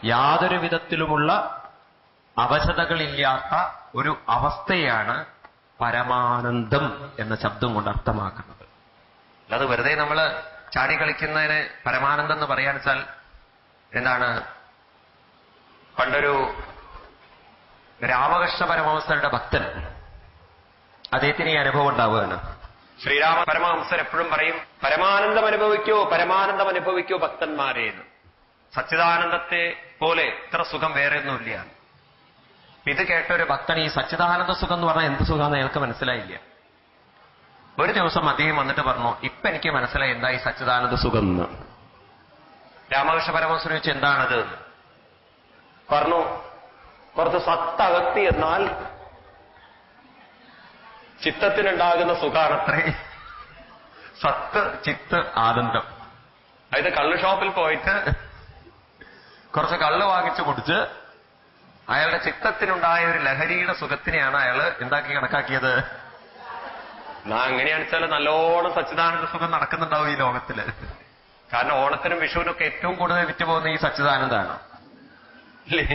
യാതൊരു വിധത്തിലുമുള്ള അവശതകളില്ലാത്ത ഒരു അവസ്ഥയാണ് പരമാനന്ദം എന്ന ശബ്ദം കൊണ്ട് അർത്ഥമാക്കുന്നത്. അത് വെറുതെ നമ്മൾ ചാടിക്കളിക്കുന്നതിന് പരമാനന്ദം എന്ന് പറയാൻ വെച്ചാൽ എന്താണ്? പണ്ടൊരു രാമകൃഷ്ണ പരമഹംസരുടെ ഭക്തൻ, അദ്ദേഹത്തിന് ഈ അനുഭവം ഉണ്ടാവുകയാണ്. ശ്രീരാമ പരമഹംസർ എപ്പോഴും പറയും, പരമാനന്ദം അനുഭവിക്കോ, പരമാനന്ദം അനുഭവിക്കോ ഭക്തന്മാരെ എന്ന്. സച്ചിദാനന്ദത്തെ പോലെ ഇത്ര സുഖം വേറെ ഒന്നുമില്ല. ഇത് കേട്ട ഒരു ഭക്തൻ ഈ സച്ചിദാനന്ദ സുഖം എന്ന് പറഞ്ഞാൽ എന്ത് സുഖമെന്ന് അയാൾക്ക് മനസ്സിലായില്ല. ഒരു ദിവസം അദ്ദേഹം വന്നിട്ട് പറഞ്ഞു, ഇപ്പൊ എനിക്ക് മനസ്സിലായി എന്താ ഈ സച്ചിദാനന്ദ സുഖം എന്ന്. രാമകൃഷ്ണ പരമഹംസർ ചോദിച്ചു, എന്താണത്? പറഞ്ഞു, കുറച്ച് സത്തകത്തി എന്നാൽ ചിത്തത്തിനുണ്ടാകുന്ന സുഖാണത്രേ സത്ത് ചിത്ത് ആനന്ദം. അതായത് കള്ള് ഷോപ്പിൽ പോയിട്ട് കുറച്ച് കള്ള് വാങ്ങിച്ചു കുടിച്ച് അയാളുടെ ചിത്തത്തിനുണ്ടായ ഒരു ലഹരിയുടെ സുഖത്തിനെയാണ് അയാൾ എന്താക്കി കണക്കാക്കിയത്? അങ്ങനെയാണെന്ന് വെച്ചാൽ നല്ലോണം സച്ചിദാനന്ദ സുഖം നടക്കുന്നുണ്ടാവും ഈ ലോകത്തില്. കാരണം ഓണത്തിനും വിഷുവിനൊക്കെ ഏറ്റവും കൂടുതൽ വിറ്റുപോകുന്ന ഈ സച്ചിദാനന്ദാണ് അല്ലേ?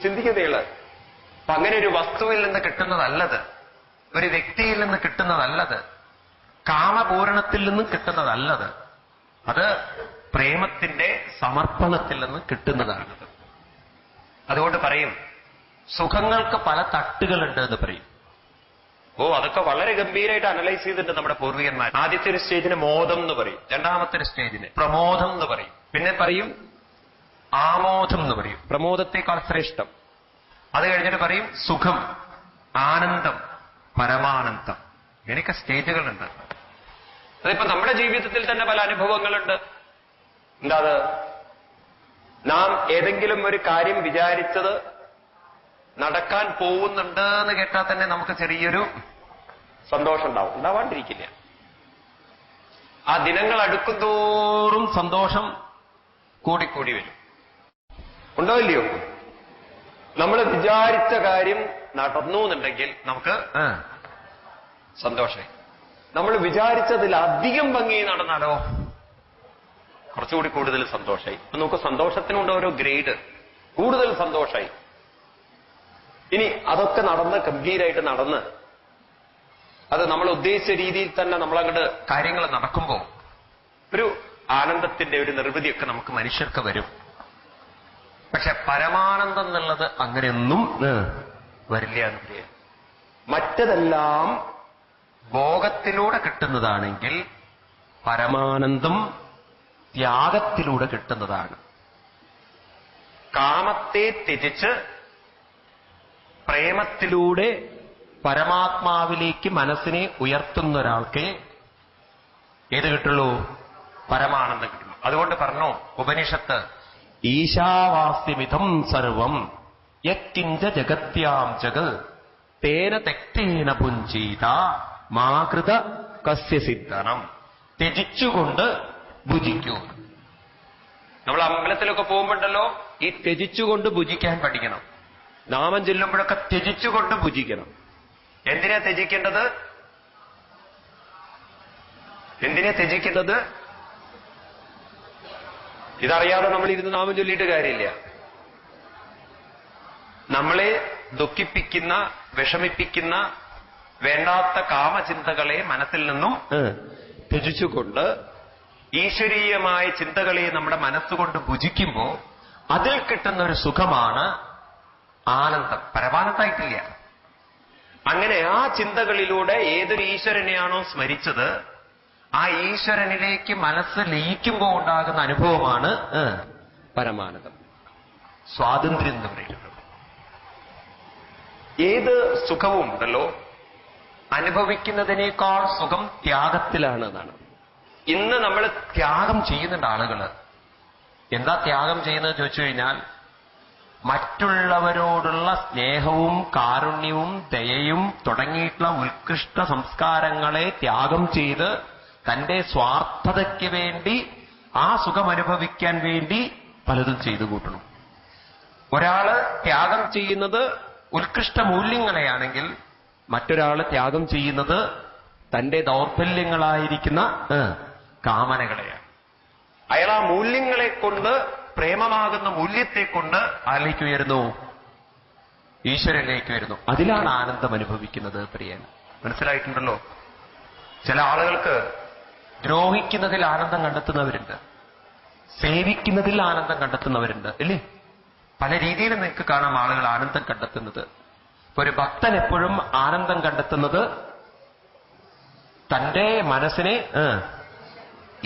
ചിന്തിക്കുന്നേള്. അപ്പൊ അങ്ങനെ ഒരു വസ്തുവിൽ നിന്ന് കിട്ടുന്നതല്ലത്, ഒരു വ്യക്തിയിൽ നിന്ന് കിട്ടുന്നതല്ലത്, കാമപൂരണത്തിൽ നിന്നും കിട്ടുന്നതല്ലത്, അത് പ്രേമത്തിന്റെ സമർപ്പണത്തിൽ നിന്ന് കിട്ടുന്നതാണത്. അതുകൊണ്ട് പറയും, സുഖങ്ങൾക്ക് പല തട്ടുകളുണ്ട് എന്ന് പറയും. അതൊക്കെ വളരെ ഗംഭീരമായിട്ട് അനലൈസ് ചെയ്തിട്ടുണ്ട് നമ്മുടെ പൂർവികന്മാർ. ആദ്യത്തെ ഒരു സ്റ്റേജിന് മോദം എന്ന് പറയും, രണ്ടാമത്തെ ഒരു സ്റ്റേജിന് പ്രമോദം എന്ന് പറയും, പിന്നെ പറയും ആമോദം എന്ന് പറയും, പ്രമോദത്തെക്കാൾ ശ്രേഷ്ഠം. അത് കഴിഞ്ഞിട്ട് പറയും സുഖം, ആനന്ദം, പരമാനന്ദം. ഇങ്ങനെയൊക്കെ സ്റ്റേജുകളുണ്ട്. അതിപ്പോ നമ്മുടെ ജീവിതത്തിൽ തന്നെ പല അനുഭവങ്ങളുണ്ട്. എന്താ അത്? നാം ഏതെങ്കിലും ഒരു കാര്യം വിചാരിച്ചത് നടക്കാൻ പോകുന്നുണ്ട് എന്ന് കേട്ടാൽ തന്നെ നമുക്ക് ചെറിയൊരു സന്തോഷം ഉണ്ടാവും. ഉണ്ടാവാണ്ടിരിക്കില്ല. ആ ദിനങ്ങൾ അടുക്കുന്തോറും സന്തോഷം കൂടിക്കൂടി വരും. ഉണ്ടോ ഇല്ലയോ? നമ്മൾ വിചാരിച്ച കാര്യം നടന്നു എന്നുണ്ടെങ്കിൽ നമുക്ക് സന്തോഷമായി. നമ്മൾ വിചാരിച്ചതിൽ അധികം ഭംഗി നടന്നാലോ കുറച്ചുകൂടി കൂടുതൽ സന്തോഷമായി. അപ്പൊ നമുക്ക് സന്തോഷത്തിനുണ്ട് ഓരോ ഗ്രേഡ്. കൂടുതൽ സന്തോഷമായി. ഇനി അതൊക്കെ നടന്ന് ഗംഭീരായിട്ട് നടന്ന് അത് നമ്മൾ ഉദ്ദേശിച്ച രീതിയിൽ തന്നെ നമ്മളങ്ങോട്ട് കാര്യങ്ങൾ നടക്കുമ്പോൾ ഒരു ആനന്ദത്തിന്റെ ഒരു നിർവൃതിയൊക്കെ നമുക്ക് മനുഷ്യർക്ക് വരും. പക്ഷെ പരമാനന്ദം എന്നുള്ളത് അങ്ങനെയൊന്നും വരില്ല എന്ന് പറയാം. മറ്റതെല്ലാം ഭോഗത്തിലൂടെ കിട്ടുന്നതാണെങ്കിൽ പരമാനന്ദം ത്യാഗത്തിലൂടെ കിട്ടുന്നതാണ്. കാമത്തെ ത്യജിച്ച് പ്രേമത്തിലൂടെ പരമാത്മാവിലേക്ക് മനസ്സിനെ ഉയർത്തുന്ന ഒരാൾക്ക് ഏത് കിട്ടുള്ളൂ? പരമാനന്ദം കിട്ടുള്ളൂ. അതുകൊണ്ട് പറഞ്ഞു ഉപനിഷത്ത്, ഈശാവാസ്യമിതം സർവം യത്കിഞ്ച ജഗത്യാം ജഗത് തേന തെക്തേന ഭുഞ്ചീത മാകൃത കസ്യ സിദ്ധനം. ത്യജിച്ചുകൊണ്ട് ഭുജിക്കൂ. നമ്മൾ അമ്പലത്തിലൊക്കെ പോകുമ്പോണ്ടല്ലോ ഈ ത്യജിച്ചുകൊണ്ട് ഭുജിക്കാൻ പഠിക്കണം. നാമം ചെല്ലുമ്പോഴൊക്കെ ത്യജിച്ചുകൊണ്ട് ഭുജിക്കണം. എന്തിനാ ത്യജിക്കേണ്ടത്? എന്തിനാ ത്യജിക്കേണ്ടത്? ഇതറിയാതെ നമ്മൾ ഇരുന്ന് നാമം ചൊല്ലിയിട്ട് കാര്യമില്ല. നമ്മളെ ദുഃഖിപ്പിക്കുന്ന, വിഷമിപ്പിക്കുന്ന വേണ്ടാത്ത കാമചിന്തകളെ മനസ്സിൽ നിന്നും ത്യജിച്ചുകൊണ്ട് ഈശ്വരീയമായ ചിന്തകളെ നമ്മുടെ മനസ്സുകൊണ്ട് ഭുജിക്കുമ്പോൾ അതിൽ കിട്ടുന്ന ഒരു സുഖമാണ് ആനന്ദം. പരമാനന്ദമായിട്ടില്ല. അങ്ങനെ ആ ചിന്തകളിലൂടെ ഏതൊരു ഈശ്വരനെയാണോ സ്മരിച്ചത് ആ ഈശ്വരനിലേക്ക് മനസ്സ് ലയിക്കുമ്പോൾ ഉണ്ടാകുന്ന അനുഭവമാണ് പരമാനന്ദം, സ്വാതന്ത്ര്യം എന്ന് പറയുന്നത്. ഏത് സുഖവും ഉണ്ടല്ലോ അനുഭവിക്കുന്നതിനേക്കാൾ സുഖം ത്യാഗത്തിലാണ് എന്നാണ്. ഇന്ന് നമ്മൾ ത്യാഗം ചെയ്യുന്നുണ്ട് ആളുകൾ. എന്താ ത്യാഗം ചെയ്യുന്നത് ചോദിച്ചു കഴിഞ്ഞാൽ മറ്റുള്ളവരോടുള്ള സ്നേഹവും കാരുണ്യവും ദയയും തുടങ്ങിയിട്ടുള്ള ഉത്കൃഷ്ട സംസ്കാരങ്ങളെ ത്യാഗം ചെയ്ത് തന്റെ സ്വാർത്ഥതയ്ക്ക് വേണ്ടി ആ സുഖമനുഭവിക്കാൻ വേണ്ടി പലതും ചെയ്തു കൂട്ടണം. ഒരാള് ത്യാഗം ചെയ്യുന്നത് ഉത്കൃഷ്ട മൂല്യങ്ങളെയാണെങ്കിൽ മറ്റൊരാള് ത്യാഗം ചെയ്യുന്നത് തന്റെ ദൗർബല്യങ്ങളായിരിക്കുന്ന കാമനകളെയാണ്. അയാൾ ആ മൂല്യങ്ങളെ കൊണ്ട് പ്രേമമാകുന്ന മൂല്യത്തെ കൊണ്ട് ആരിലേക്ക് ഉയരുന്നു? ഈശ്വരനിലേക്ക് വരുന്നു. അതിലാണ് ആനന്ദം അനുഭവിക്കുന്നത്. പ്രിയൻ, മനസ്സിലായിട്ടുണ്ടല്ലോ? ചില ആളുകൾക്ക് ദ്രോഹിക്കുന്നതിൽ ആനന്ദം കണ്ടെത്തുന്നവരുണ്ട്, സേവിക്കുന്നതിൽ ആനന്ദം കണ്ടെത്തുന്നവരുണ്ട്, അല്ലേ? പല രീതിയിൽ നിങ്ങൾക്ക് കാണാം ആളുകൾ ആനന്ദം കണ്ടെത്തുന്നത്. ഒരു ഭക്തൻ എപ്പോഴും ആനന്ദം കണ്ടെത്തുന്നത് തന്റെ മനസ്സിനെ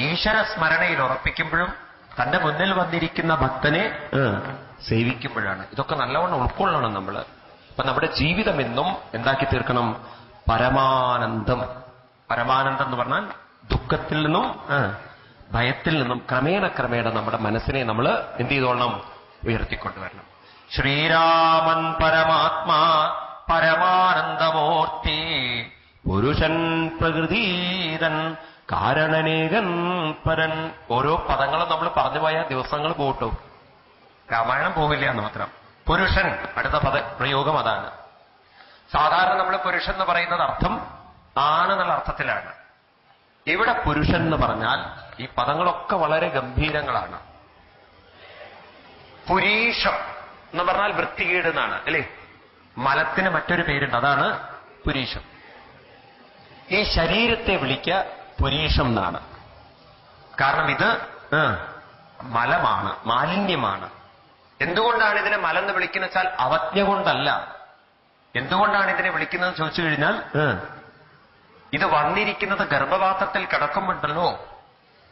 ഈശ്വര സ്മരണയിൽ ഉറപ്പിക്കുമ്പോഴും തന്റെ മുന്നിൽ വന്നിരിക്കുന്ന ഭക്തനെ സേവിക്കുമ്പോഴാണ്. ഇതൊക്കെ നല്ലവണ്ണം ഉൾക്കൊള്ളണം നമ്മൾ. അപ്പൊ നമ്മുടെ ജീവിതം എന്നും എന്താക്കി തീർക്കണം? പരമാനന്ദം. പരമാനന്ദം എന്ന് പറഞ്ഞാൽ ദുഃഖത്തിൽ നിന്നും ഭയത്തിൽ നിന്നും ക്രമേണ ക്രമേണ നമ്മുടെ മനസ്സിനെ നമ്മൾ എന്ത് ചെയ്തോളണം? ഉയർത്തിക്കൊണ്ടുവരണം. ശ്രീരാമൻ പരമാത്മാ പരമാനന്ദമൂർത്തി പുരുഷൻ പ്രകൃതീരൻ കാരണനേകൻ പരൻ. ഓരോ പദങ്ങളും നമ്മൾ പറഞ്ഞു പോയാൽ ദിവസങ്ങൾ പോട്ടും, രാമായണം പോവില്ല എന്ന് മാത്രം. പുരുഷൻ, അടുത്ത പ്രയോഗം അതാണ്. സാധാരണ നമ്മൾ പുരുഷൻ എന്ന് പറയുന്നത് അർത്ഥം ആണെന്നുള്ള അർത്ഥത്തിലാണ്. ഇവിടെ പുരുഷൻ എന്ന് പറഞ്ഞാൽ ഈ പദങ്ങളൊക്കെ വളരെ ഗംഭീരങ്ങളാണ്. പുരീഷം എന്ന് പറഞ്ഞാൽ വൃത്തികേട് എന്നാണ്, അല്ലേ? മലത്തിന് മറ്റൊരു പേരുണ്ട്, അതാണ് പുരീഷം. ഈ ശരീരത്തെ വിളിക്കുക പുരീഷം എന്നാണ്. കാരണം ഇത് മലമാണ്, മാലിന്യമാണ്. എന്തുകൊണ്ടാണ് ഇതിനെ മലം എന്ന് വിളിക്കുന്നത് വെച്ചാൽ അവജ്ഞ കൊണ്ടല്ല. എന്തുകൊണ്ടാണ് ഇതിനെ വിളിക്കുന്നത് ചോദിച്ചു കഴിഞ്ഞാൽ ഇത് വന്നിരിക്കുന്നത് ഗർഭപാത്രത്തിൽ കിടക്കുമ്പോണ്ടല്ലോ,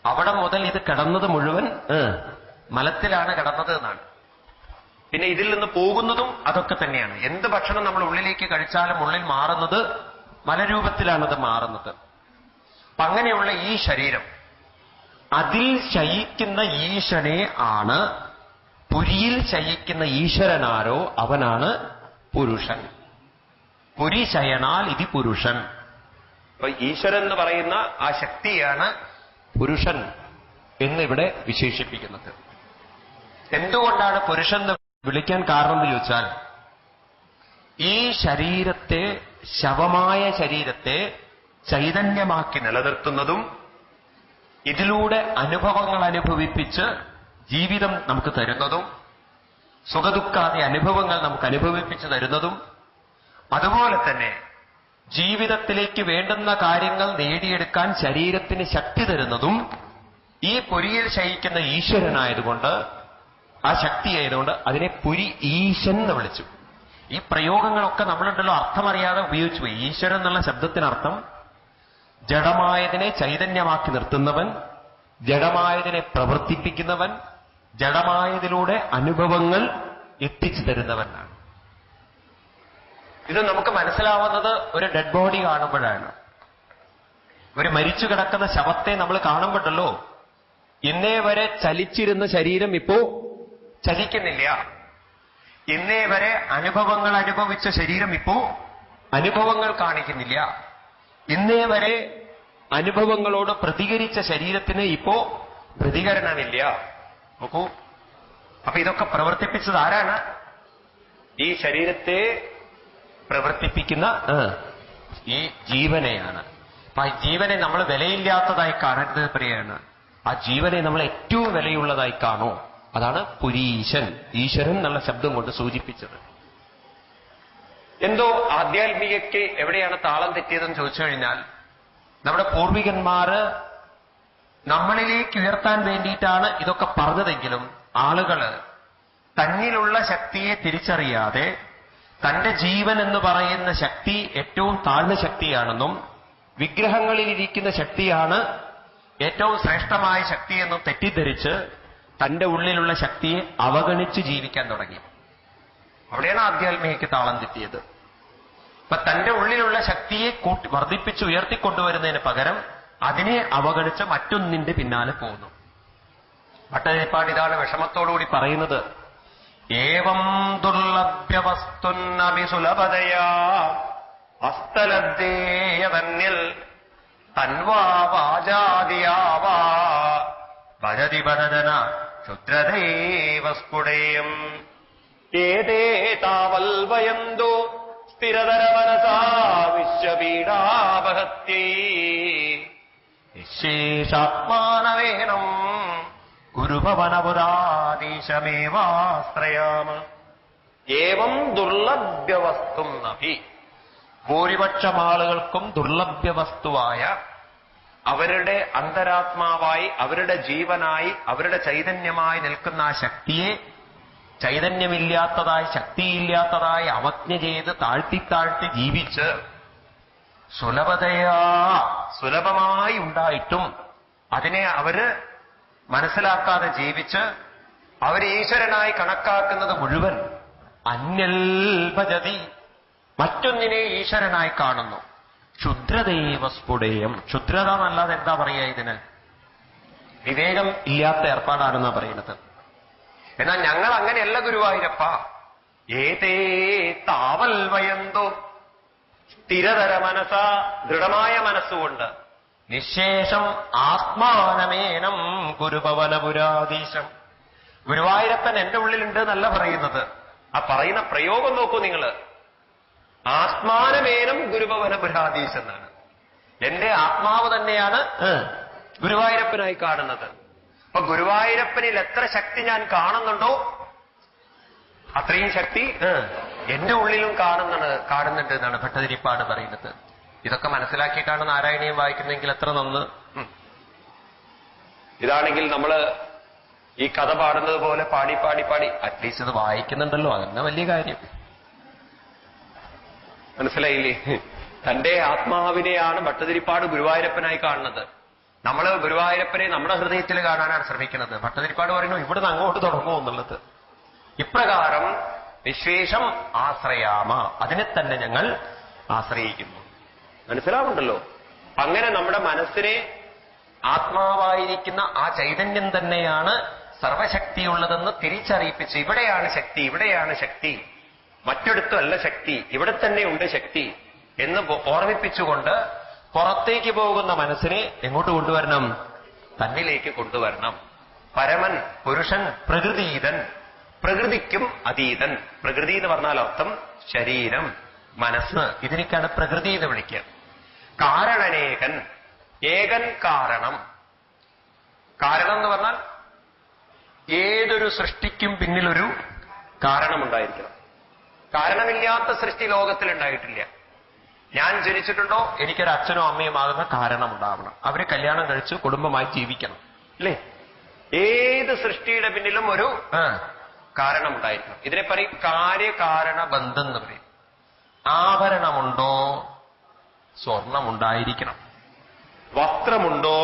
അവിടെ മുതൽ ഇത് കിടന്നത് മുഴുവൻ മലത്തിലാണ് കിടന്നത് എന്നാണ്. പിന്നെ ഇതിൽ നിന്ന് പോകുന്നതും അതൊക്കെ തന്നെയാണ്. എന്ത് ഭക്ഷണം നമ്മൾ ഉള്ളിലേക്ക് കഴിച്ചാലും ഉള്ളിൽ മാറുന്നത് മലരൂപത്തിലാണത് മാറുന്നത്. അപ്പൊ അങ്ങനെയുള്ള ഈ ശരീരം, അതിൽ ശയിക്കുന്ന ഈശനെ ആണ്, പുരിയിൽ ശയിക്കുന്ന ഈശ്വരനാരോ അവനാണ് പുരുഷൻ. പുരി ശയനാൽ ഇതി പുരുഷൻ. അപ്പൊ ഈശ്വരൻ എന്ന് പറയുന്ന ആ ശക്തിയാണ് പുരുഷൻ എന്നിവിടെ വിശേഷിപ്പിക്കുന്നത്. എന്തുകൊണ്ടാണ് പുരുഷൻ എന്ന് വിളിക്കാൻ കാരണം എന്ന് ചോദിച്ചാൽ, ഈ ശരീരത്തെ, ശവമായ ശരീരത്തെ ചൈതന്യമാക്കി നിലനിർത്തുന്നതും ഇതിലൂടെ അനുഭവങ്ങൾ അനുഭവിപ്പിച്ച് ജീവിതം നമുക്ക് തരുന്നതും സുഖദുഃഖാദി അനുഭവങ്ങൾ നമുക്ക് അനുഭവിപ്പിച്ചു തരുന്നതും അതുപോലെ തന്നെ ജീവിതത്തിലേക്ക് വേണ്ടുന്ന കാര്യങ്ങൾ നേടിയെടുക്കാൻ ശരീരത്തിന് ശക്തി തരുന്നതും ഈ പുരിയിൽ ശയിക്കുന്ന ഈശ്വരനായതുകൊണ്ട്, ആ ശക്തിയായതുകൊണ്ട് അതിനെ പുരി ഈശൻ എന്ന് വിളിച്ചു. ഈ പ്രയോഗങ്ങളൊക്കെ നമ്മളുണ്ടല്ലോ അർത്ഥമറിയാതെ ഉപയോഗിച്ചു പോയി. ഈശ്വരൻ എന്നുള്ള ശബ്ദത്തിനർത്ഥം ജഡമായതിനെ ചൈതന്യമാക്കി നിർത്തുന്നവൻ, ജഡമായതിനെ പ്രവർത്തിപ്പിക്കുന്നവൻ, ജഡമായതിലൂടെ അനുഭവങ്ങൾ എത്തിച്ചു തരുന്നവനാണ്. ഇത് നമുക്ക് മനസ്സിലാവുന്നത് ഒരു ഡെഡ് ബോഡി കാണുമ്പോഴാണ്. ഒരു മരിച്ചു കിടക്കുന്ന ശവത്തെ നമ്മൾ കാണുമ്പോഴല്ലോ, ഇന്നേ വരെ ചലിച്ചിരുന്ന ശരീരം ഇപ്പോ ചലിക്കുന്നില്ല. ഇന്നേ വരെ അനുഭവങ്ങൾ അനുഭവിച്ച ശരീരം ഇപ്പോ അനുഭവങ്ങൾ കാണിക്കുന്നില്ല. ഇന്നേ വരെ അനുഭവങ്ങളോട് പ്രതികരിച്ച ശരീരത്തിന് ഇപ്പോ പ്രതികരണമില്ല. നോക്കൂ, അപ്പൊ ഇതൊക്കെ പ്രവർത്തിപ്പിച്ചത് ആരാണ്? ഈ ശരീരത്തെ പ്രവർത്തിപ്പിക്കുന്ന ഈ ജീവനെയാണ്. അപ്പൊ ആ ജീവനെ നമ്മൾ വിലയില്ലാത്തതായി കാണരുത് പ്രിയാണ്. ആ ജീവനെ നമ്മൾ ഏറ്റവും വിലയുള്ളതായി കാണൂ. അതാണ് പുരീശൻ, ഈശ്വരൻ എന്നുള്ള ശബ്ദം കൊണ്ട് സൂചിപ്പിച്ചത്. എന്തോ ആധ്യാത്മികയ്ക്ക് എവിടെയാണ് താളം തെറ്റിയതെന്ന് ചോദിച്ചു കഴിഞ്ഞാൽ, നമ്മുടെ പൂർവികന്മാര് നമ്മളിലേക്ക് ഉയർത്താൻ വേണ്ടിയിട്ടാണ് ഇതൊക്കെ പറഞ്ഞതെങ്കിലും ആളുകള് തന്നിലുള്ള ശക്തിയെ തിരിച്ചറിയാതെ തന്റെ ജീവൻ എന്ന് പറയുന്ന ശക്തി ഏറ്റവും താഴ്ന്ന ശക്തിയാണെന്നും വിഗ്രഹങ്ങളിലിരിക്കുന്ന ശക്തിയാണ് ഏറ്റവും ശ്രേഷ്ഠമായ ശക്തിയെന്നും തെറ്റിദ്ധരിച്ച് തന്റെ ഉള്ളിലുള്ള ശക്തിയെ അവഗണിച്ച് ജീവിക്കാൻ തുടങ്ങി. അവിടെയാണ് ആധ്യാത്മികയ്ക്ക് താളം തെറ്റിയത്. അപ്പൊ തന്റെ ഉള്ളിലുള്ള ശക്തിയെ വർദ്ധിപ്പിച്ച് ഉയർത്തിക്കൊണ്ടുവരുന്നതിന് പകരം അതിനെ അവഗണിച്ച് മറ്റൊന്നിന്റെ പിന്നാലെ പോകുന്നു. ഭട്ടതിരിപ്പാട് ഇതാണ് വിഷമത്തോടുകൂടി പറയുന്നത്. ഏവം ദുർലഭ്യവസ്തുന്നഭി സുലഭതയാ അസ്തലദ്ദേയതന്യൽ തൻവാ വാചാദിയാവാ ഭജതി ഭജന ക്ഷുദ്രദേവസ്ഫുടേയം ഏതേ താവൽവയന്തോ സ്ഥിരതരമനസാ വിശ്വപീഡാപഹത്യൈ നിശേഷാത്മാനവേനം ഗുരുഭവനപുരാധീശമേവാശ്രയാമ ഏവം ദുർലഭ്യവസ്തും നഭി. ഭൂരിപക്ഷം ആളുകൾക്കും ദുർലഭ്യവസ്തുവായ അവരുടെ അന്തരാത്മാവായി, അവരുടെ ജീവനായി, അവരുടെ ചൈതന്യമായി നിൽക്കുന്ന ആ ശക്തിയെ ചൈതന്യമില്ലാത്തതായി, ശക്തിയില്ലാത്തതായി അവജ്ഞ ചെയ്ത് താഴ്ത്തി ജീവിച്ച് സുലഭമായി ഉണ്ടായിട്ടും അതിനെ അവര് മനസ്സിലാക്കാതെ ജീവിച്ച് അവര് ഈശ്വരനായി കണക്കാക്കുന്നത് മുഴുവൻ അന്യൽ ഭജതി, മറ്റൊന്നിനെ ഈശ്വരനായി കാണുന്നു. ക്ഷുദ്രദേവ സ്ഫുടേയം. ക്ഷുദ്രത എന്നല്ലാതെ എന്താ പറയുക ഇതിന്? വിവേകം ഇല്ലാത്ത ഏർപ്പാടാണെന്നാ പറയുന്നത്. എന്നാൽ ഞങ്ങൾ അങ്ങനെയല്ല ഗുരുവായൂരപ്പ. ഏതേ താവൽ വയന്തോ, സ്ഥിരതര മനസ്സ, ദൃഢമായ മനസ്സുകൊണ്ട് നിശേഷം ആത്മാനമേനം ഗുരുഭവനപുരാധീശം. ഗുരുവായൂരപ്പൻ എന്റെ ഉള്ളിലുണ്ട് എന്നല്ല പറയുന്നത്. ആ പറയുന്ന പ്രയോഗം നോക്കൂ നിങ്ങൾ. ആത്മാനമേനം ഗുരുഭവനപുരാധീശം എന്നാണ്. എന്റെ ആത്മാവ് തന്നെയാണ് ഗുരുവായൂരപ്പനായി കാണുന്നത്. അപ്പൊ ഗുരുവായൂരപ്പനിൽ എത്ര ശക്തി ഞാൻ കാണുന്നുണ്ടോ അത്രയും ശക്തി എന്റെ ഉള്ളിലും കാണുന്നുണ്ട് എന്നാണ് ഭട്ടതിരിപ്പാട് പറയുന്നത്. ഇതൊക്കെ മനസ്സിലാക്കിയിട്ടാണ് നാരായണീയം വായിക്കുന്നതെങ്കിൽ എത്ര നന്ന്. ഇതാണെങ്കിൽ നമ്മള് ഈ കഥ പാടുന്നത് പോലെ പാടി അറ്റ്ലീസ്റ്റ് ഇത് വായിക്കുന്നുണ്ടല്ലോ, അതന്നെ വലിയ കാര്യം. മനസ്സിലായില്ലേ? തന്റെ ആത്മാവിനെയാണ് ഭട്ടതിരിപ്പാട് ഗുരുവായൂരപ്പനായി കാണുന്നത്. നമ്മൾ ഗുരുവായൂരപ്പനെ നമ്മുടെ ഹൃദയത്തിൽ കാണാനാണ് ശ്രമിക്കുന്നത്. ഭട്ടതിരിപ്പാട് പറയുന്നു ഇവിടുന്ന് അങ്ങോട്ട് തുടങ്ങുമോ എന്നുള്ളത്. ഇപ്രകാരം വിശേഷം ആശ്രയാമ, അതിനെ തന്നെ ഞങ്ങൾ ആശ്രയിക്കുന്നു. മനസ്സിലാവുണ്ടല്ലോ? അങ്ങനെ നമ്മുടെ മനസ്സിനെ ആത്മാവായിരിക്കുന്ന ആ ചൈതന്യം തന്നെയാണ് സർവശക്തിയുള്ളതെന്ന് തിരിച്ചറിയിപ്പിച്ച് ഇവിടെയാണ് ശക്തി, മറ്റൊരിടത്തുമല്ല ശക്തി, ഇവിടെ തന്നെയുണ്ട് ശക്തി എന്ന് ഓർമ്മിപ്പിച്ചുകൊണ്ട് പുറത്തേക്ക് പോകുന്ന മനസ്സിനെ എങ്ങോട്ട് കൊണ്ടുവരണം? തന്നിലേക്ക് കൊണ്ടുവരണം. പരമൻ, പുരുഷൻ, പ്രകൃതീതൻ, പ്രകൃതിക്കും അതീതൻ. പ്രകൃതി എന്ന് പറഞ്ഞാൽ അർത്ഥം ശരീരം, മനസ്സ്, ഇതിനൊക്കെയാണ് പ്രകൃതി എന്ന് വിളിക്കുക. കാരണനേകൻ, ഏകൻ കാരണം. കാരണം എന്ന് പറഞ്ഞാൽ ഏതൊരു സൃഷ്ടിക്കും പിന്നിലൊരു കാരണമുണ്ടായിരിക്കണം. കാരണമില്ലാത്ത സൃഷ്ടി ലോകത്തിൽ ഉണ്ടായിട്ടില്ല. ഞാൻ ജനിച്ചിട്ടുണ്ടോ, എനിക്കൊരു അച്ഛനോ അമ്മയും ആകുന്ന കാരണമുണ്ടാവണം. അവര് കല്യാണം കഴിച്ച് കുടുംബമായി ജീവിക്കണം, അല്ലേ? ഏത് സൃഷ്ടിയുടെ പിന്നിലും ഒരു കാരണമുണ്ടായിരിക്കണം. ഇതിനെ പറയും കാര്യകാരണ ബന്ധം എന്ന് പറയും. ആഭരണമുണ്ടോ, സ്വർണമുണ്ടായിരിക്കണം. വസ്ത്രമുണ്ടോ,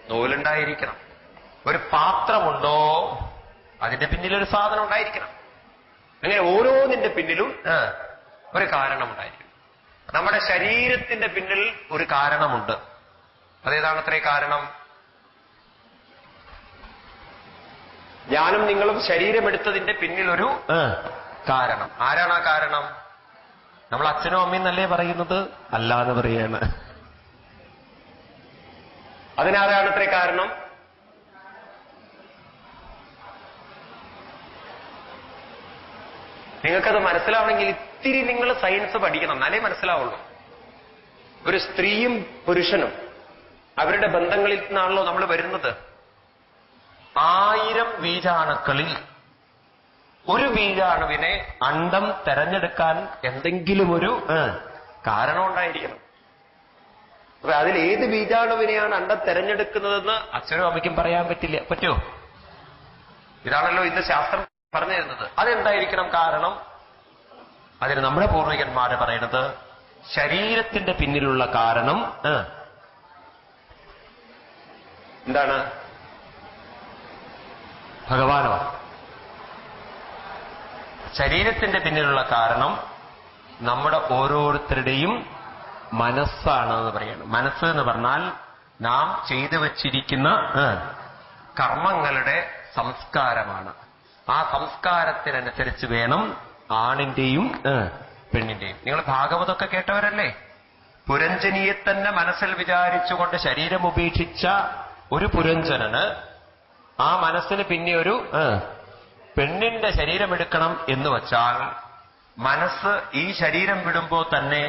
നൂലുണ്ടായിരിക്കണം. ഒരു പാത്രമുണ്ടോ, അതിന്റെ പിന്നിലൊരു സാധനം ഉണ്ടായിരിക്കണം. അങ്ങനെ ഓരോന്നിന്റെ പിന്നിലും ഒരു കാരണമുണ്ടായിരിക്കണം. നമ്മുടെ ശരീരത്തിന്റെ പിന്നിൽ ഒരു കാരണമുണ്ട്. അതേതാണത്രേ കാരണം? ഞാനും നിങ്ങളും ശരീരമെടുത്തതിന്റെ പിന്നിലൊരു കാരണം. ആരാണ് ആ കാരണം? നമ്മൾ അച്ഛനും അമ്മയും എന്നല്ലേ പറയുന്നത്? അല്ല എന്ന് പറയാണ്. അതിനാരാണ് അത്രേ കാരണം? നിങ്ങൾക്കത് മനസ്സിലാവണമെങ്കിൽ ഇത്തിരി നിങ്ങൾ സയൻസ് പഠിക്കണം, എന്നാലേ മനസ്സിലാവുള്ളൂ. ഒരു സ്ത്രീയും പുരുഷനും അവരുടെ ബന്ധങ്ങളിൽ നിന്നാണല്ലോ നമ്മൾ വരുന്നത്. 1000 ബീജാണുക്കളിൽ ഒരു ബീജാണുവിനെ അണ്ഡം തെരഞ്ഞെടുക്കാൻ എന്തെങ്കിലും ഒരു കാരണം ഉണ്ടായിരിക്കണം. അപ്പൊ അതിൽ ഏത് ബീജാണുവിനെയാണ് അണ്ഡം തെരഞ്ഞെടുക്കുന്നതെന്ന് അച്ഛനും അമ്മയ്ക്കും പറയാൻ പറ്റില്ല. പറ്റുമോ? ഇതാണല്ലോ ഇന്ന് ശാസ്ത്രം പറഞ്ഞു തരുന്നത്. അതെന്തായിരിക്കണം കാരണം? അതിന് നമ്മുടെ പൂർവികന്മാര് പറയുന്നത് ശരീരത്തിന്റെ പിന്നിലുള്ള കാരണം എന്താണ്? ഭഗവാനോ? ശരീരത്തിന്റെ പിന്നിലുള്ള കാരണം നമ്മുടെ ഓരോരുത്തരുടെയും മനസ്സാണ് എന്ന് പറയണം. മനസ്സ് എന്ന് പറഞ്ഞാൽ നാം ചെയ്തു വച്ചിരിക്കുന്ന കർമ്മങ്ങളുടെ സംസ്കാരമാണ്. ആ സംസ്കാരത്തിനനുസരിച്ച് വേണം ആണിന്റെയും പെണ്ണിന്റെയും. നിങ്ങൾ ഭാഗവതമൊക്കെ കേട്ടവരല്ലേ? പുരഞ്ജനിയെ തന്നെ മനസ്സിൽ വിചാരിച്ചുകൊണ്ട് ശരീരം ഉപേക്ഷിച്ച ഒരു പുരഞ്ജനന് ആ മനസ്സിന് പിന്നെ ഒരു പെണ്ണിന്റെ ശരീരമെടുക്കണം എന്ന് വച്ചാൽ മനസ്സ് ഈ ശരീരം വിടുമ്പോൾ തന്നെ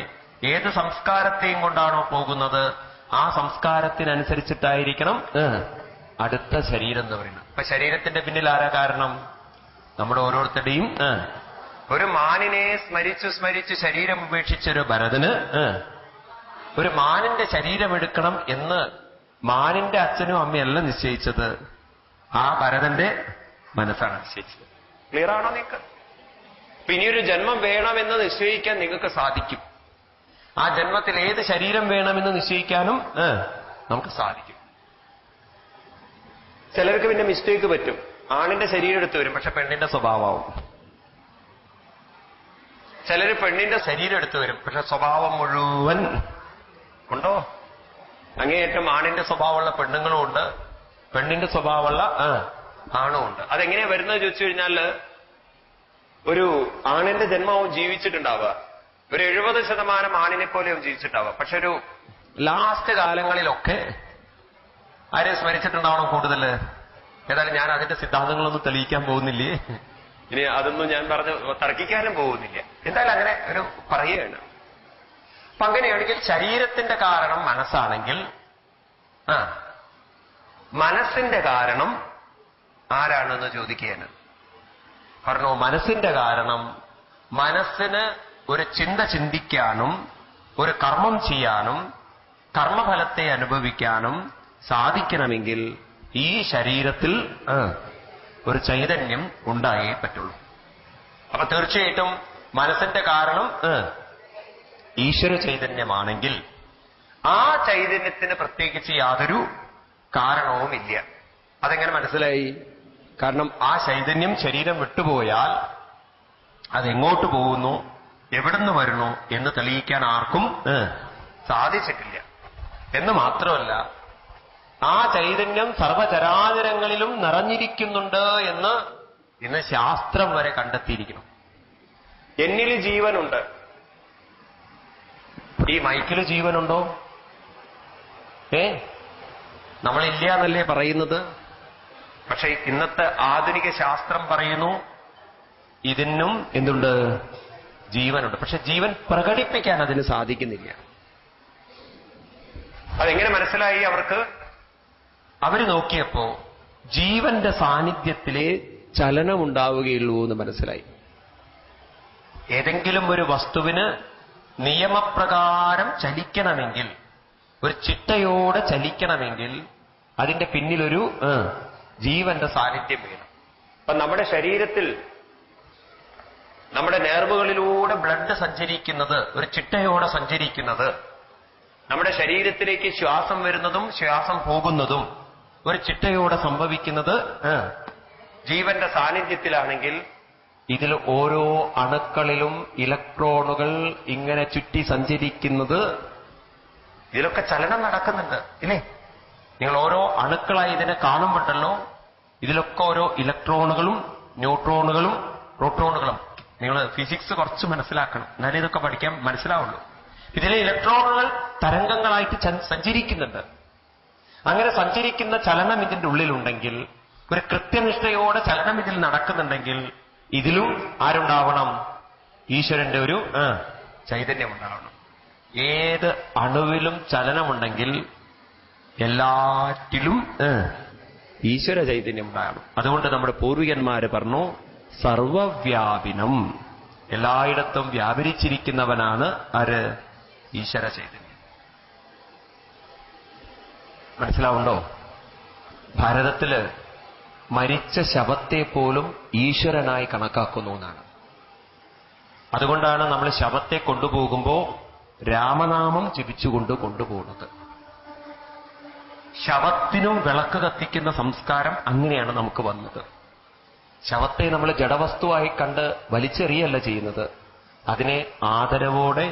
ഏത് സംസ്കാരത്തെയും കൊണ്ടാണോ പോകുന്നത് ആ സംസ്കാരത്തിനനുസരിച്ചിട്ടായിരിക്കണം അടുത്ത ശരീരം എന്ന് പറയുന്നത്. അപ്പൊ ശരീരത്തിന്റെ പിന്നിൽ ആരാ കാരണം? നമ്മുടെ ഓരോരുത്തരുടെയും ഒരു മാനിനെ സ്മരിച്ചു സ്മരിച്ച് ശരീരം ഉപേക്ഷിച്ചൊരു ഭരതന് ഒരു മാനിന്റെ ശരീരം എടുക്കണം എന്ന് മാനിന്റെ അച്ഛനും അമ്മയല്ല നിശ്ചയിച്ചത്, ആ ഭരതന്റെ മനസ്സാണ് നിശ്ചയിച്ചത്. ക്ലിയർ ആണോ നിങ്ങൾക്ക്? ഇനിയൊരു ജന്മം വേണമെന്ന് നിശ്ചയിക്കാൻ നിങ്ങൾക്ക് സാധിക്കും. ആ ജന്മത്തിൽ ഏത് ശരീരം വേണമെന്ന് നിശ്ചയിക്കാനും നമുക്ക് സാധിക്കും. ചിലർക്ക് പിന്നെ മിസ്റ്റേക്ക് പറ്റും. ആണിന്റെ ശരീരം എടുത്തു വരും, പക്ഷെ പെണ്ണിന്റെ സ്വഭാവമാവും. ചിലർ പെണ്ണിന്റെ ശരീരം എടുത്തു വരും, പക്ഷെ സ്വഭാവം മുഴുവൻ ഉണ്ടോ? അങ്ങേയറ്റം ആണിന്റെ സ്വഭാവമുള്ള പെണ്ണുങ്ങളും ഉണ്ട്, പെണ്ണിന്റെ സ്വഭാവമുള്ള ആണും ഉണ്ട്. അതെങ്ങനെയാ വരുന്നത് ചോദിച്ചു കഴിഞ്ഞാൽ, ഒരു ആണിന്റെ ജന്മവും ജീവിച്ചിട്ടുണ്ടാവുക, ഒരു 70% ആണിനെ പോലെയും ജീവിച്ചിട്ടുണ്ടാവുക. പക്ഷെ ഒരു ലാസ്റ്റ് കാലങ്ങളിലൊക്കെ ആരെ സ്മരിച്ചിട്ടുണ്ടാവണം കൂടുതൽ? ഏതായാലും ഞാൻ അതിന്റെ സിദ്ധാന്തങ്ങളൊന്നും തെളിയിക്കാൻ പോകുന്നില്ലേ, ഇനി അതൊന്നും ഞാൻ പറഞ്ഞ് തർക്കിക്കാനും പോകുന്നില്ല. എന്തായാലും അങ്ങനെ ഒരു പറയുകയാണ്. അപ്പൊ അങ്ങനെയാണെങ്കിൽ ശരീരത്തിന്റെ കാരണം മനസ്സാണെങ്കിൽ മനസ്സിന്റെ കാരണം ആരാണെന്ന് ചോദിക്കുകയാണ്. പറഞ്ഞു, മനസ്സിന്റെ കാരണം മനസ്സിന് ഒരു ചിന്ത ചിന്തിക്കാനും ഒരു കർമ്മം ചെയ്യാനും കർമ്മഫലത്തെ അനുഭവിക്കാനും സാധിക്കണമെങ്കിൽ ഈ ശരീരത്തിൽ ഒരു ചൈതന്യം ഉണ്ടായേ പറ്റുള്ളൂ. അപ്പൊ തീർച്ചയായിട്ടും മനസ്സിന്റെ കാരണം ഈശ്വര ചൈതന്യമാണെങ്കിൽ ആ ചൈതന്യത്തിന് പ്രത്യേകിച്ച് യാതൊരു കാരണവുമില്ല. അതെങ്ങനെ മനസ്സിലായി? കാരണം ആ ചൈതന്യം ശരീരം വിട്ടുപോയാൽ അതെങ്ങോട്ട് പോകുന്നു, എവിടുന്ന് വരുന്നു എന്ന് തെളിയിക്കാൻ ആർക്കും സാധിച്ചിട്ടില്ല. എന്ന് മാത്രമല്ല, ആ ചൈതന്യം സർവചരാചരങ്ങളിലും നിറഞ്ഞിരിക്കുന്നുണ്ട് എന്ന് ഇന്ന് ശാസ്ത്രം വരെ കണ്ടെത്തിയിരിക്കണം. എന്നിൽ ജീവനുണ്ട്. ഈ മൈക്കിൽ ജീവനുണ്ടോ? നമ്മളില്ല എന്നല്ലേ പറയുന്നത്. പക്ഷെ ഇന്നത്തെ ആധുനിക ശാസ്ത്രം പറയുന്നു ഇതിനും എന്തുണ്ട്? ജീവനുണ്ട്. പക്ഷെ ജീവൻ പ്രകടിപ്പിക്കാൻ അതിന് സാധിക്കുന്നില്ല. അതെങ്ങനെ മനസ്സിലായി അവർക്ക്? അവര് നോക്കിയപ്പോ ജീവന്റെ സാന്നിധ്യത്തിലെ ചലനമുണ്ടാവുകയുള്ളൂ എന്ന് മനസ്സിലായി. ഏതെങ്കിലും ഒരു വസ്തുവിന് നിയമപ്രകാരം ചലിക്കണമെങ്കിൽ, ഒരു ചിട്ടയോടെ ചലിക്കണമെങ്കിൽ അതിന്റെ പിന്നിലൊരു ജീവന്റെ സാന്നിധ്യം വേണം. അപ്പൊ നമ്മുടെ ശരീരത്തിൽ നമ്മുടെ നേർവുകളിലൂടെ ബ്ലഡ് സഞ്ചരിക്കുന്നത്, ഒരു ചിട്ടയോടെ സഞ്ചരിക്കുന്നത്, നമ്മുടെ ശരീരത്തിലേക്ക് ശ്വാസം വരുന്നതും ശ്വാസം പോകുന്നതും ഒരു ചിട്ടയോടെ സംഭവിക്കുന്നത് ജീവന്റെ സാന്നിധ്യത്തിലാണെങ്കിൽ ഇതിൽ ഓരോ അണുക്കളിലും ഇലക്ട്രോണുകൾ ഇങ്ങനെ ചുറ്റി സഞ്ചരിക്കുന്നത്, ഇതിലൊക്കെ ചലനം നടക്കുന്നുണ്ട് ഇല്ലേ? നിങ്ങൾ ഓരോ അണുക്കളായി ഇതിനെ കാണുമ്പോഴല്ലോ ഇതിലൊക്കെ ഓരോ ഇലക്ട്രോണുകളും ന്യൂട്രോണുകളും പ്രോട്ടോണുകളും. നിങ്ങൾ ഫിസിക്സ് കുറച്ച് മനസ്സിലാക്കണം, എന്നാലേ ഇതൊക്കെ പഠിക്കാൻ മനസ്സിലാവുള്ളൂ. ഇതിലെ ഇലക്ട്രോണുകൾ തരംഗങ്ങളായിട്ട് സഞ്ചരിക്കുന്നുണ്ട്. അങ്ങനെ സഞ്ചരിക്കുന്ന ചലനം ഇതിന്റെ ഉള്ളിലുണ്ടെങ്കിൽ, ഒരു കൃത്യനിഷ്ഠയോടെ ചലനം ഇതിൽ നടക്കുന്നുണ്ടെങ്കിൽ ഇതിലും ആരുണ്ടാവണം? ഈശ്വരന്റെ ഒരു ചൈതന്യം ഉണ്ടാവണം. ഏത് അണുവിലും ചലനമുണ്ടെങ്കിൽ എല്ലാറ്റിലും ഈശ്വര ചൈതന്യം ഉണ്ടാകണം. അതുകൊണ്ട് നമ്മുടെ പൂർവികന്മാര് പറഞ്ഞു, സർവവ്യാപിനം, എല്ലായിടത്തും വ്യാപരിച്ചിരിക്കുന്നവനാണ് ആര്? ഈശ്വര ചൈതന്യം. മനസ്സിലാവുണ്ടോ? ഭാരതത്തില് മരിച്ച ശവത്തെ പോലും ഈശ്വരനായി കണക്കാക്കുന്നു എന്നാണ്. അതുകൊണ്ടാണ് നമ്മൾ ശവത്തെ കൊണ്ടുപോകുമ്പോൾ രാമനാമം ജപിച്ചുകൊണ്ട് കൊണ്ടുപോകുന്നത്. ശവത്തിനും വിളക്ക് കത്തിക്കുന്ന സംസ്കാരം അങ്ങനെയാണ് നമുക്ക് വന്നത്. ശവത്തെ നമ്മൾ ജഡവസ്തുവായി കണ്ട് വലിച്ചെറിയല്ല ചെയ്യുന്നത്. അതിനെ ആദരവോടെ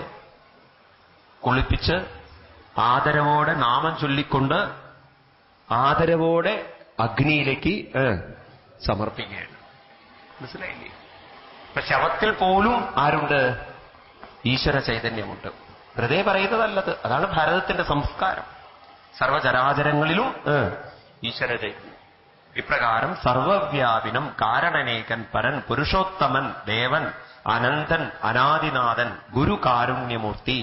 കുളിപ്പിച്ച് ആദരവോടെ നാമം ചൊല്ലിക്കൊണ്ട് ആദരവോടെ അഗ്നിയിലേക്ക് സമർപ്പിക്കുകയാണ്. മനസ്സിലായില്ലേ? ഇപ്പൊ ശവത്തിൽ പോലും ആരുണ്ട്? ഈശ്വര ചൈതന്യമുണ്ട്. വെറുതെ പറയുന്നതല്ലത്. അതാണ് ഭാരതത്തിന്റെ സംസ്കാരം. സർവചരാചരങ്ങളിലും ഈശ്വര ചൈതന്യം. ഇപ്രകാരം സർവവ്യാപിനം കാരണനേകൻ പരൻ പുരുഷോത്തമൻ ദേവൻ അനന്തൻ അനാദിനാഥൻ ഗുരു കാരുണ്യമൂർത്തി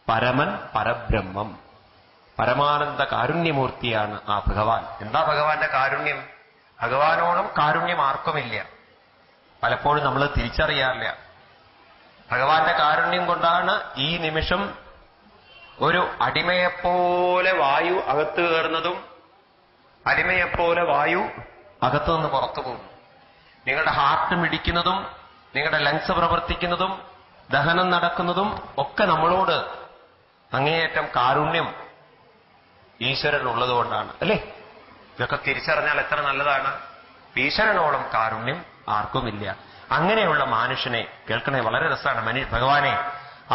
പരമൻ പരബ്രഹ്മം. പരമാനന്ദ കാരുണ്യമൂർത്തിയാണ് ആ ഭഗവാൻ. എന്താ ഭഗവാന്റെ കാരുണ്യം? ഭഗവാനോളം കാരുണ്യം ആർക്കുമില്ല. പലപ്പോഴും നമ്മൾ തിരിച്ചറിയാറില്ല. ഭഗവാന്റെ കാരുണ്യം കൊണ്ടാണ് ഈ നിമിഷം ഒരു അടിമയെപ്പോലെ വായു അകത്ത് കയറുന്നതും അടിമയെപ്പോലെ വായു അകത്തു നിന്ന് പുറത്തു പോകുന്നു. നിങ്ങളുടെ ഹാർട്ട് മിടിക്കുന്നതും നിങ്ങളുടെ ലങ്സ് പ്രവർത്തിക്കുന്നതും ദഹനം നടക്കുന്നതും ഒക്കെ നമ്മളോട് അങ്ങേയറ്റം കാരുണ്യം ഈശ്വരനുള്ളതുകൊണ്ടാണ്, അല്ലേ? ഇതൊക്കെ തിരിച്ചറിഞ്ഞാൽ എത്ര നല്ലതാണ്. ഈശ്വരനോളം കാരുണ്യം ആർക്കുമില്ല. അങ്ങനെയുള്ള മനുഷ്യനെ കേൾക്കണേ, വളരെ രസമാണ്. ഭഗവാനെ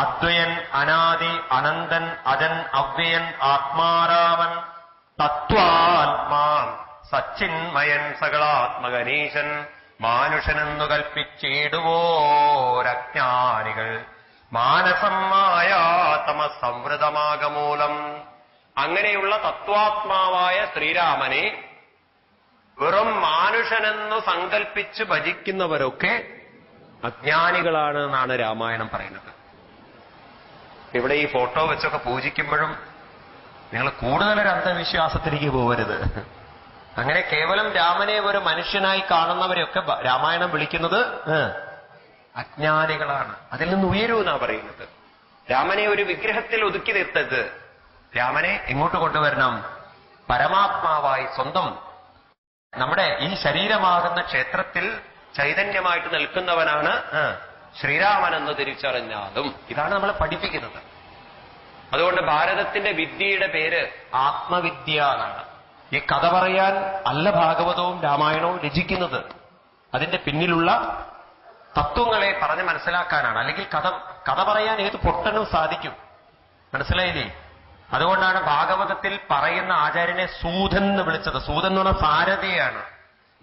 അദ്വയൻ, അനാദി, അനന്തൻ, അജൻ, അവ്യയൻ, ആത്മാരാമൻ, തത്വാത്മാ, സച്ചിന്മയൻ, സകളാത്മകനീശൻ, മാനുഷനെന്നു കൽപ്പിച്ചിടുവോരജ്ഞാനികൾ മാനസമായ തമസംവൃതമാകമൂലം. അങ്ങനെയുള്ള തത്വാത്മാവായ ശ്രീരാമനെ വെറും മാനുഷനെന്നു സങ്കൽപ്പിച്ച് ഭജിക്കുന്നവരൊക്കെ അജ്ഞാനികളാണ് എന്നാണ് രാമായണം പറയുന്നത്. ഇവിടെ ഈ ഫോട്ടോ വെച്ചൊക്കെ പൂജിക്കുമ്പോഴും നിങ്ങൾ കൂടുതലൊരു അന്ധവിശ്വാസത്തിലേക്ക് പോകരുത്. അങ്ങനെ കേവലം രാമനെ ഒരു മനുഷ്യനായി കാണുന്നവരെയൊക്കെ രാമായണം വിളിക്കുന്നത് അജ്ഞാനികളാണ്. അതിൽ നിന്ന് ഉയരൂ എന്നാ പറയുന്നത്. രാമനെ ഒരു വിഗ്രഹത്തിൽ ഒതുക്കി നിർത്തരുത്. രാമനെ എങ്ങോട്ട് കൊണ്ടുവരണം? പരമാത്മാവായി സ്വന്തം നമ്മുടെ ഈ ശരീരമാകുന്ന ക്ഷേത്രത്തിൽ ചൈതന്യമായിട്ട് നിൽക്കുന്നവനാണ് ശ്രീരാമനെന്ന് തിരിച്ചറിഞ്ഞാലും ഇതാണ് നമ്മളെ പഠിപ്പിക്കുന്നത്. അതുകൊണ്ട് ഭാരതത്തിന്റെ വിദ്യയുടെ പേര് ആത്മവിദ്യ എന്നാണ്. ഈ കഥ പറയാൻ അല്ല ഭാഗവതവും രാമായണവും രചിക്കുന്നത്, അതിന്റെ പിന്നിലുള്ള തത്വങ്ങളെ പറഞ്ഞ് മനസ്സിലാക്കാനാണ്. അല്ലെങ്കിൽ കഥ പറയാൻ ഏത് പൊട്ടനും സാധിക്കും. മനസ്സിലായില്ലേ? അതുകൊണ്ടാണ് ഭാഗവതത്തിൽ പറയുന്ന ആചാര്യനെ സൂതൻ എന്ന് വിളിച്ചത്. സൂതൻ എന്ന് പറഞ്ഞ സാരഥിയാണ്,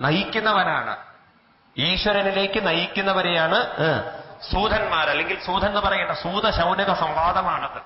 നയിക്കുന്നവനാണ്. ഈശ്വരനിലേക്ക് നയിക്കുന്നവരെയാണ് സൂതന്മാർ. അല്ലെങ്കിൽ സൂതൻ എന്ന് പറയേണ്ട സൂത ശൗനക സംവാദമാണത്.